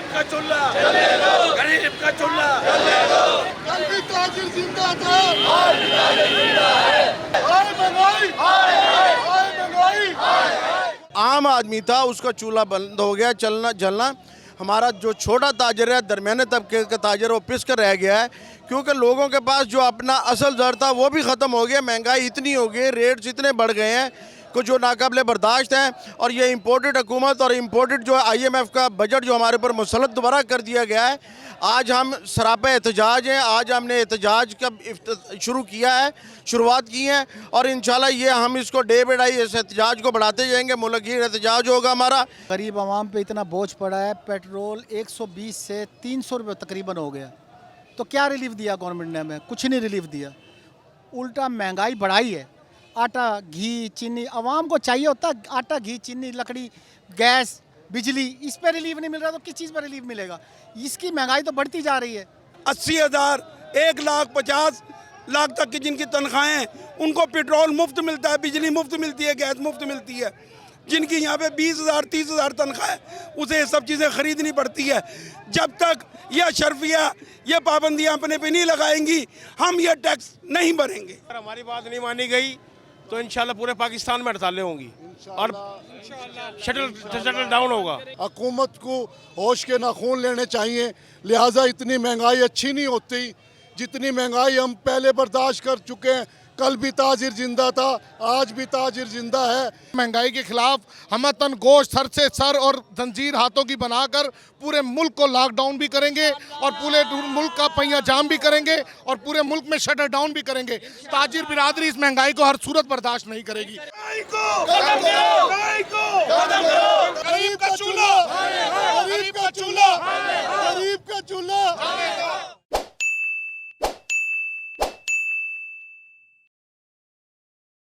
का चूल्हा, गरीब का चूल्हा, कल भी ताजिर जिंदा था, आज भी ताजिर जिंदा है। हाय महंगाई, हाय महंगाई। आम आदमी था, उसका चूल्हा बंद हो गया चलना जलना। हमारा जो छोटा ताजर है, दरमियाने तबके का ताजर, वो पिस कर रह गया है, क्योंकि लोगों के पास जो अपना असल दर था वो भी ख़त्म हो गया। महंगाई इतनी हो गई, रेट्स इतने बढ़ गए हैं कि जो नाकाबिले बर्दाश्त हैं। और ये इम्पोर्टेड हुकूमत और इम्पोर्टेड जो IMF का बजट जो हमारे ऊपर मुसलत दोबारा कर दिया गया है, आज हम सरापा एहतजाज हैं। आज हमने एहतजाज का शुरू किया है, शुरुआत की है, और इंशाल्लाह ये हम इसको डे बाई डे इस एहतजाज को बढ़ाते जाएंगे। मुल्क-गिर एहतजाज होगा हमारा। गरीब आवाम पे इतना बोझ पड़ा है, पेट्रोल 120 से 300 रुपये तकरीबन हो गया। तो क्या रिलीफ दिया गवर्नमेंट ने हमें? कुछ नहीं रिलीफ दिया, उल्टा महंगाई बढ़ाई है। आटा, घी, चीनी आवाम को चाहिए होता, आटा, घी, चीनी, लकड़ी, गैस, बिजली, इस पे रिलीफ नहीं मिल रहा तो किस चीज़ पर रिलीफ मिलेगा? इसकी महंगाई तो बढ़ती जा रही है। 80,000, 1,50,00,000 तक की जिनकी तनख्वाहें हैं, उनको पेट्रोल मुफ्त मिलता है, बिजली मुफ्त मिलती है, गैस मुफ्त मिलती है। जिनकी यहाँ पे 20,000, 30,000 तनख्वाह है, उसे ये सब चीज़ें खरीदनी पड़ती है। जब तक यह शर्फिया, ये पाबंदियाँ अपने पे नहीं लगाएंगी, हम ये टैक्स नहीं भरेंगे। अगर हमारी बात नहीं मानी गई तो इंशाल्लाह पूरे पाकिस्तान में हड़तालें होंगी और शटल डाउन होगा। हुकूमत को होश के नाखून लेने चाहिए, लिहाजा इतनी महंगाई अच्छी नहीं होती जितनी महंगाई हम पहले बर्दाश्त कर चुके हैं। कल भी ताजिर जिंदा था, आज भी ताजिर जिंदा है। महंगाई के खिलाफ हम तन गोश्त सर से सर और जंजीर हाथों की बनाकर पूरे मुल्क को लॉकडाउन भी करेंगे और पूरे मुल्क का पहिया जाम भी करेंगे और पूरे मुल्क में शटर डाउन भी करेंगे। ताजिर बिरादरी इस महंगाई को हर सूरत बर्दाश्त नहीं करेगी। गरीब का चूल्हा, गरीब का चूल्हा।